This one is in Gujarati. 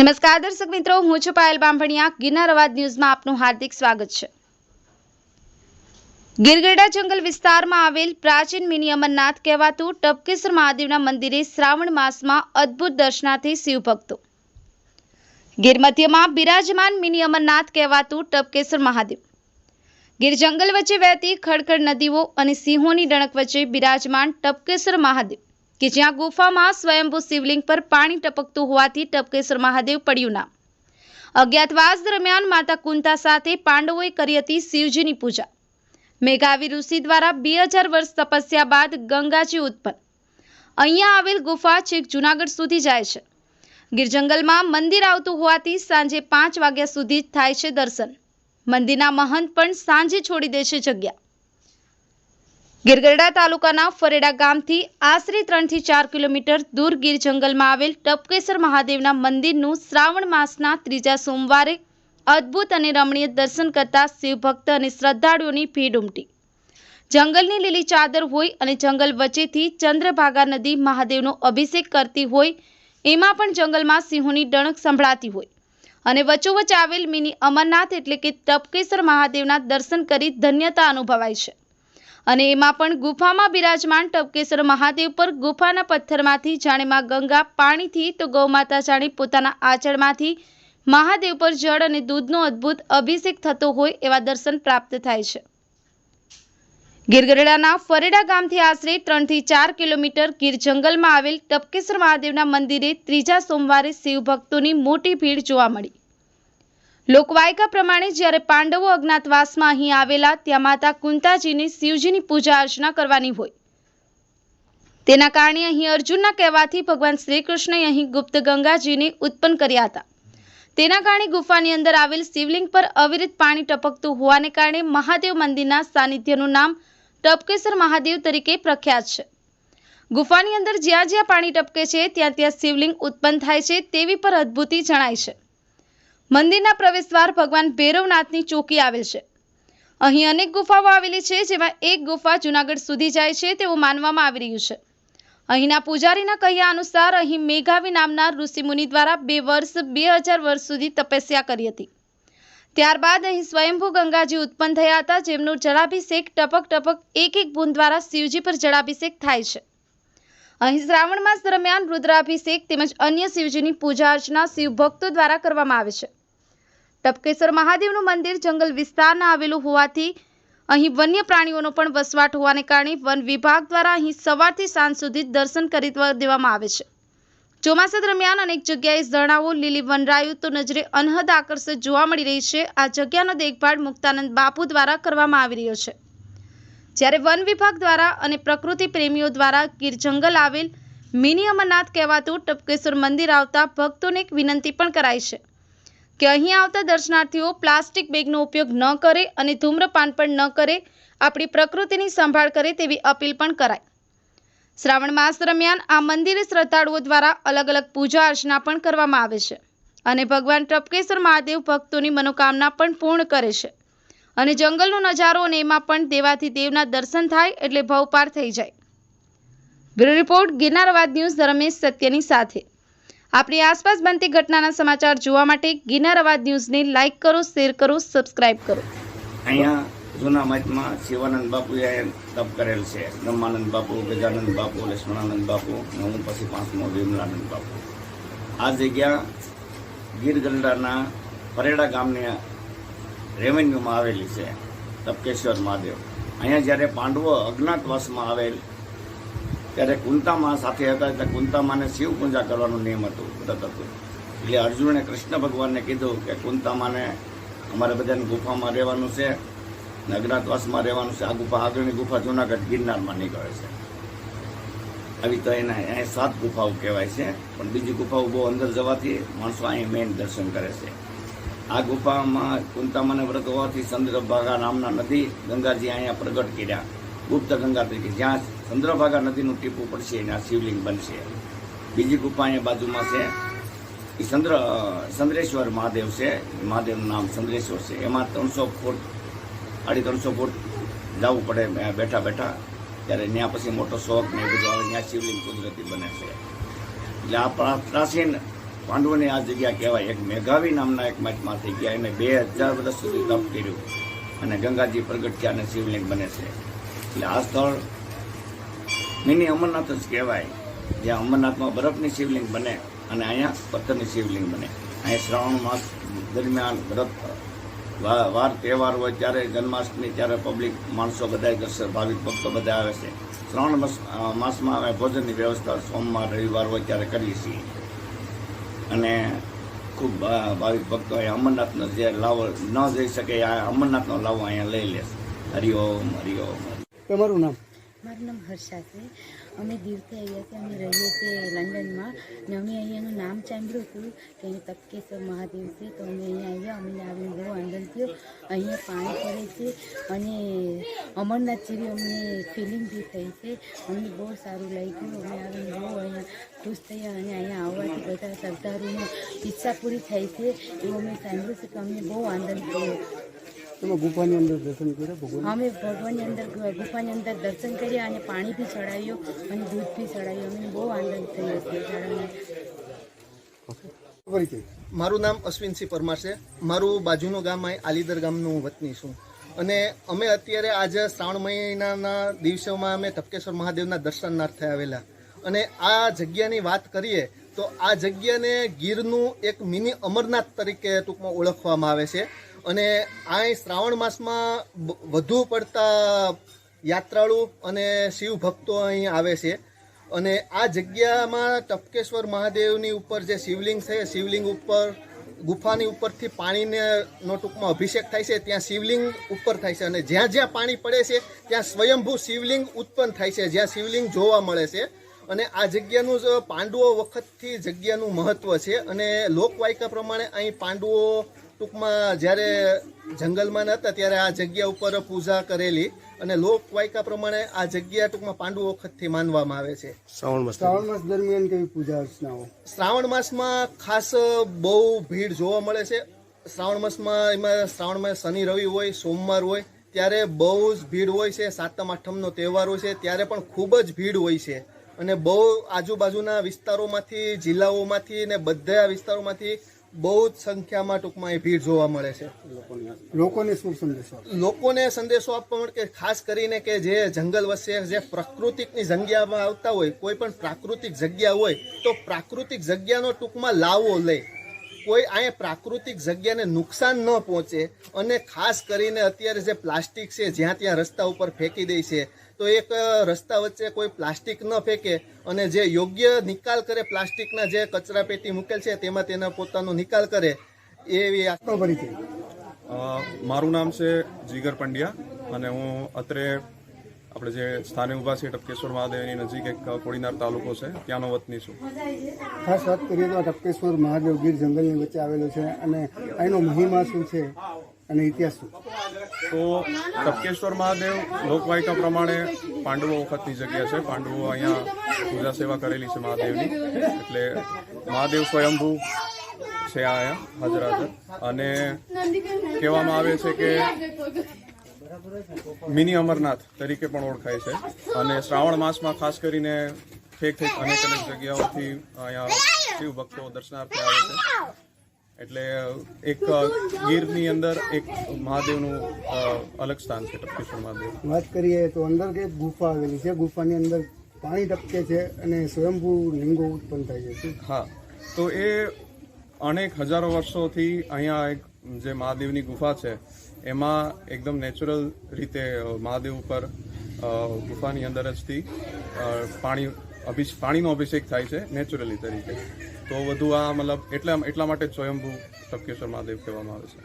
નમસ્કાર દર્શક મિત્રો, હું છું પાયલ બામભણિયા। ગિરનાર અવાજ ન્યૂઝમાં આપનું હાર્દિક સ્વાગત છે। ગીરગઢડા જંગલ વિસ્તારમાં આવેલ પ્રાચીન મિની અમરનાથ કહેવાતું ટપકેસર મહાદેવના મંદિરે શ્રાવણ માસમાં અદ્ભુત દર્શનાર્થી શિવભક્તો। ગીર મધ્યમાં બિરાજમાન મિની અમરનાથ કહેવાતું ટપકેસર મહાદેવ ગીર જંગલ વચ્ચે વહેતી ખડખડ નદીઓ અને સિંહોની ડણક વચ્ચે બિરાજમાન ટપકેસર મહાદેવ કે જ્યાં ગુફામાં સ્વયંભૂ શિવલિંગ પર પાણી ટપકતું હોવાથી ટપકેસર મહાદેવ પડ્યું નામ। અજ્ઞાતવાસ દરમિયાન માતા કુંતા સાથે પાંડવોએ કરી હતી શિવજીની પૂજા। મેઘાવી ઋષિ દ્વારા 2000 વર્ષ તપસ્યા બાદ ગંગાજી ઉત્પન્ન। અહીંયા આવેલ ગુફા છેક જૂનાગઢ સુધી જાય છે। ગીર જંગલમાં મંદિર આવતું હોવાથી સાંજે 5 વાગ્યા સુધી થાય છે દર્શન। મંદિરના મહંત પણ સાંજે છોડી દે છે જગ્યા। ગીરગઢડા તાલુકાના ફરેડા ગામથી આશરે 3 થી 4 કિલોમીટર દૂર ગીર જંગલમાં આવેલ ટપકેસર મહાદેવના મંદિરનું શ્રાવણ માસના 3જા સોમવારે અદ્ભુત અને રમણીય દર્શન કરતા શિવભક્ત અને શ્રદ્ધાળુઓની ભીડ ઉમટી। જંગલની લીલી ચાદર હોય અને જંગલ વચ્ચેથી ચંદ્રભાગા નદી મહાદેવનો અભિષેક કરતી હોય, એમાં પણ જંગલમાં સિંહોની ડણક સંભળાતી હોય અને વચ્ચોવચ્ચ આવેલ મિની અમરનાથ એટલે કે ટપકેસર મહાદેવના દર્શન કરી ધન્યતા અનુભવાય છે। અને એમાં પણ ગુફામાં બિરાજમાન ટપકેસર મહાદેવ પર ગુફાના પથ્થરમાંથી જાણે માં ગંગા, પાણીથી તો ગૌમાતા જાણે પોતાના આંચળમાંથી મહાદેવ પર જળ અને દૂધનો અદ્ભુત અભિષેક થતો હોય એવા દર્શન પ્રાપ્ત થાય છે। ગીરગઢડાના ફરેડા ગામથી આશરે 3 થી 4 કિલોમીટર ગીર જંગલમાં આવેલ ટપકેસર મહાદેવના મંદિરે 3જા સોમવારે શિવભક્તોની મોટી ભીડ જોવા મળી। લોકવાયકા પ્રમાણે જ્યારે પાંડવો અજ્ઞાતવાસમાં અહીં આવેલા ત્યાં માતા કુંતાજીને શિવજીની પૂજા અર્ચના કરવાની હોય, તેના કારણે અહીં અર્જુનના કહેવાથી ભગવાન શ્રી કૃષ્ણએ અહીં ગુપ્ત ગંગાજીને ઉત્પન્ન કર્યા હતા। તેના કારણે ગુફાની અંદર આવેલ શિવલિંગ પર અવિરત પાણી ટપકતું હોવાને કારણે મહાદેવ મંદિરના સાનિધ્યનું નામ ટપકેસર મહાદેવ તરીકે પ્રખ્યાત છે। ગુફાની અંદર જ્યાં જ્યાં પાણી ટપકે છે ત્યાં ત્યાં શિવલિંગ ઉત્પન્ન થાય છે તેવી પર અદ્ભુતિ જણાય છે। મંદિરના પ્રવેશદ્વાર ભગવાન ભૈરવનાથની ચોકી આવેલ છે। અહીં અનેક ગુફાઓ આવેલી છે, જેમાં એક ગુફા જૂનાગઢ સુધી જાય છે તેવું માનવામાં આવી રહ્યું છે। અહીંના પૂજારીના કહ્યા અનુસાર અહીં મેઘાવી નામના ઋષિમુનિ દ્વારા 2 વર્ષ 2000 વર્ષ સુધી તપસ્યા કરી હતી। ત્યારબાદ અહીં સ્વયંભૂ ગંગાજી ઉત્પન્ન થયા હતા, જેમનો જળાભિષેક ટપક ટપક એક એક બૂંદ દ્વારા શિવજી પર જળાભિષેક થાય છે। અહીં શ્રાવણ માસ દરમિયાન રુદ્રાભિષેક તેમજ અન્ય શિવજીની પૂજા અર્ચના શિવભક્તો દ્વારા કરવામાં આવે છે। ટપકેસર મહાદેવનું મંદિર જંગલ વિસ્તારમાં આવેલું હોવાથી અહીં વન્ય પ્રાણીઓનો પણ વસવાટ હોવાને કારણે વન વિભાગ દ્વારા અહીં સવારથી સાંજ સુધી દર્શન કરી દેવામાં આવે છે। ચોમાસા દરમિયાન અનેક જગ્યાએ ઝરણાઓ, લીલી વનરાયું તો નજરે અનહદ આકર્ષક જોવા મળી રહી છે। આ જગ્યાનો દેખભાળ મુક્તાનંદ બાપુ દ્વારા કરવામાં આવી રહ્યો છે, જ્યારે વન વિભાગ દ્વારા અને પ્રકૃતિ પ્રેમીઓ દ્વારા ગીર જંગલ આવેલ મિની અમરનાથ કહેવાતું ટપકેસર મંદિર આવતા ભક્તોને એક વિનંતી પણ કરાઈ છે કે અહીં આવતા દર્શનાર્થીઓ પ્લાસ્ટિક બેગનો ઉપયોગ ન કરે અને ધૂમ્રપાન પણ ન કરે, આપણી પ્રકૃતિની સંભાળ કરે તેવી અપીલ પણ કરાઈ। શ્રાવણ માસ દરમિયાન આ મંદિરે શ્રદ્ધાળુઓ દ્વારા અલગ અલગ પૂજા અર્ચના પણ કરવામાં આવે છે અને ભગવાન ટપકેસર મહાદેવ ભક્તોની મનોકામના પણ પૂર્ણ કરે છે અને જંગલનો નજારો અને એમાં પણ દેવાથી દેવના દર્શન થાય એટલે ભવપાર થઈ જાય। બ્યુરો રિપોર્ટ, ગિરનાર અવાજ ન્યૂઝ, ધર્મેશ સત્યની સાથે। આપણી આસપાસ બનતી ઘટનાના સમાચાર જોવા માટે ગિરનાર અવાજ ન્યૂઝને લાઇક કરો, શેર કરો, સબસ્ક્રાઇબ કરો। અહીંયા જૂના મઠમાં શિવાનંદ બાપુએ તપ કરેલ છે। બ્રહ્માનંદ બાપુ, ગજાનંદ બાપુ, લક્ષ્મણાનંદ બાપુ, હું પછી 5મો વિમલાનંદ બાપુ। આ જગ્યા ગીરગઢડાના ફરેડા ગામની રેવન્યુમાં આવેલી છે, ટપકેશ્વર મહાદેવ। અહીંયા જ્યારે પાંડવો અજ્ઞાતવાસમાં આવેલ ત્યારે કુંતામા સાથે હતા, એટલે કુંતામાને શિવ પૂજા કરવાનું નિયમ હતું, વ્રત હતું। એટલે અર્જુને કૃષ્ણ ભગવાનને કીધું કે કુંતામાને અમારે બધાને ગુફામાં રહેવાનું છે ને અજ્ઞાતવાસમાં રહેવાનું છે। આ ગુફા આગળની ગુફા જૂનાગઢ ગિરનારમાં નીકળે છે। આવી તો એના અહીં 7 ગુફાઓ કહેવાય છે, પણ બીજી ગુફાઓ બહુ અંદર જવાથી માણસો અહીં મેઇન દર્શન કરે છે। આ ગુફામાં કુંતામાને વ્રત હોવાથી ચંદ્રભાગા નામના નદી ગંગાજી અહીંયા પ્રગટ કર્યા, ગુપ્ત ગંગા તરીકે। જ્યાં ચંદ્રભાગા નદીનું ટીપું પડશે એને આ શિવલિંગ બનશે। બીજી ગુફા અહીંયા બાજુમાં છે, એ ચંદ્રેશ્વર મહાદેવ છે, મહાદેવનું નામ ચંદ્રેશ્વર છે। એમાં 300 ફૂટ 350 ફૂટ જવું પડે બેઠા બેઠા, ત્યારે ત્યાં પછી મોટો શોખ ને એ બધું આવે, ત્યાં શિવલિંગ કુદરતી બને છે। એટલે આ પ્રાચીન પાંડવોની આ જગ્યા કહેવાય. એક મેઘાવી નામના એક મહાત્મા થઈ ગયા, એને 2000 વર્ષ સુધી તપ કર્યું અને ગંગાજી પ્રગટ થયા અને શિવલિંગ બને છે. એટલે આ સ્થળ મિની અમરનાથ જ કહેવાય, જ્યાં અમરનાથમાં બરફની શિવલિંગ બને અને અહીંયા પથ્થરની શિવલિંગ બને. અહીંયા શ્રાવણ માસ દરમિયાન વ્રત વાર તહેવાર હોય ત્યારે, જન્માષ્ટમી ત્યારે પબ્લિક માણસો બધા ભાવિક ભક્તો બધા આવે છે. શ્રાવણ માસમાં અમે ભોજનની વ્યવસ્થા સોમવાર રવિવાર હોય ત્યારે કરીએ છીએ અને ખૂબ ભાવિક ભક્તો અહીંયા અમરનાથનો જે લાવો ન જઈ શકે આ અમરનાથનો લાવો અહીંયા લઈ લે. હરિઓમ હરિઓમ. તમારું નામ? મારું નામ હર્ષા છે. અમે દીવથી આવ્યા છીએ. અમે રહીએ છીએ લંડનમાં ને અમે અહીંયાનું નામ સાંભળ્યું હતું કે અહીં તપકેશ્વર મહાદેવ છે, તો અમે અહીંયા આવ્યા. અમને આવીને બહુ આનંદ થયો. અહીંયા પાણી પડે છે અને અમરનાથ જેવી અમને ફિલિંગ બી થઈ છે. અમને બહુ સારું લાગ્યું. અમે આવીને બહુ અહીંયા ખુશ થયા અને અહીંયા આવવાથી બધા શ્રદ્ધાળુની ઈચ્છા પૂરી થાય છે એવું અમે સાંભળ્યું છે, કે અમને બહુ આનંદ થયો. તમે ગુફાની અંદર દર્શન કર્યા ભગવાન? અમે ભગવાનની અંદર ગુફાની અંદર દર્શન કર્યા અને પાણી બી ચડાવ્યું અને દૂધ બી ચડાવ્યું. અમને બહુ આનંદ થયો છે ચડાવીને. પરિચય? મારું નામ અશ્વિનસિંહ પરમાર છે. મારું બાજુનું ગામ અહીં આલીદર ગામનું વતની છું અને અમે અત્યારે આજે શ્રાવણ મહિનાના દિવસોમાં અમે તપકેશ્વર મહાદેવના દર્શનાર્થે આવેલા. અને આ જગ્યાની વાત કરીએ તો આ જગ્યાને ગીરનું એક મિની અમરનાથ તરીકે ટૂંકમાં ઓળખવામાં આવે છે. અને આ શ્રાવણ માસમાં વધુ પડતા યાત્રાળુ અને શિવ ભક્તો અહીં આવે છે. અને આ જગ્યામાં ટપકેશ્વર મહાદેવની ઉપર જે શિવલિંગ છે, શિવલિંગ ઉપર ગુફાની ઉપરથી પાણીનો ટૂંકમાં અભિષેક થાય છે. ત્યાં શિવલિંગ ઉપર થાય છે અને જ્યાં જ્યાં પાણી પડે છે ત્યાં સ્વયંભૂ શિવલિંગ ઉત્પન્ન થાય છે, જ્યાં શિવલિંગ જોવા મળે છે. અને આ જગ્યાનું જ પાંડવો વખતથી જગ્યાનું મહત્વ છે. અને લોકવાયકા પ્રમાણે અહીં પાંડવો ટૂંકમાં જ્યારે જંગલમાં નહોતા ત્યારે આ જગ્યા ઉપર પૂજા કરેલી અને લોકવાયકા પ્રમાણે આ જગ્યા ટૂંકમાં પાંડવો વખતથી માનવામાં આવે છે. શ્રાવણ માસ દરમિયાન કેવી પૂજા અર્ચનાઓ? શ્રાવણ માસમાં ખાસ બહુ ભીડ જોવા મળે છે. શ્રાવણ માસમાં શનિ રવિ હોય, સોમવાર હોય ત્યારે બહુ જ ભીડ હોય છે. સાતમ આઠમનો તહેવાર હોય છે ત્યારે પણ ખૂબ જ ભીડ હોય છે. અને બહુ આજુબાજુના વિસ્તારોમાંથી, જિલ્લાઓમાંથી ને બધા વિસ્તારોમાંથી બહુ જ સંખ્યામાં ટૂંકમાં એ ભીડ જોવા મળે છે. લોકોને શું સંદેશો? લોકોને સંદેશો આપવા માટે કે ખાસ કરીને કે જે જંગલ વચ્ચે જે પ્રાકૃતિકની જગ્યામાં આવતા હોય, કોઈ પણ પ્રાકૃતિક જગ્યા હોય તો પ્રાકૃતિક જગ્યાનો ટૂંકમાં લાવો લે. કોઈ અહીંયા પ્રાકૃતિક જગ્યાને નુકસાન ન પહોંચે. અને ખાસ કરીને અત્યારે જે પ્લાસ્ટિક છે જ્યાં ત્યાં રસ્તા ઉપર ફેંકી દે છે, તો એક રસ્તા વચ્ચે કોઈ પ્લાસ્ટિક ન ફેંકે અને જે યોગ્ય નિકાલ કરે, પ્લાસ્ટિકના જે કચરા પેટી મૂકેલ છે તેમાં તેના પોતાનો નિકાલ કરે એવી. આપનો પરિચય? મારું નામ છે જીગર પંડ્યા અને હું અત્રે આપણે જે સ્થાને ઊભા છીએ ટપકેશ્વર મહાદેવની નજીક એક કોડીનાર તાલુકો છે ત્યાંનો વતની છું. ખાસ વાત કરીએ તો આ ટપકેશ્વર મહાદેવ ગીર જંગલની વચ્ચે આવેલો છે અને અહીંનો મહિમા શું છે અને ઇતિહાસ શું? તો ટપકેશ્વર મહાદેવ લોકવાયકા પ્રમાણે પાંડવો વખતની જગ્યા છે. પાંડવો અહીંયા પૂજા સેવા કરેલી છે મહાદેવની, એટલે મહાદેવ સ્વયંભૂ છે અહીંયા હાજર. અને કહેવામાં આવે છે કે મિની અમરનાથ તરીકે પણ ઓળખાય છે. અને શ્રાવણ માસમાં ખાસ કરીને અનેક જગ્યાઓથી અહીંયા શિવ ભક્તો દર્શનાર્થે આવે છે. એટલે એક ગીરની અંદર એક મહાદેવનું અલગ સ્થાન છે ટપકેશ્વર મહાદેવ. વાત કરીએ તો અંદર કે ગુફા આવેલી છે, ગુફાની અંદર પાણી ટપકે છે અને સ્વયંભૂ લિંગો ઉત્પન્ન થાય છે. હા, તો એ અનેક હજારો વર્ષોથી અહીંયા એક જે મહાદેવની ગુફા છે એમાં એકદમ નેચરલ રીતે મહાદેવ ઉપર ગુફાની અંદર જથી પાણીનો અભિષેક થાય છે નેચરલી તરીકે. તો વધુ આ મતલબ એટલા માટે સ્વયંભૂ ટપકેશ્વર મહાદેવ કહેવામાં આવે છે.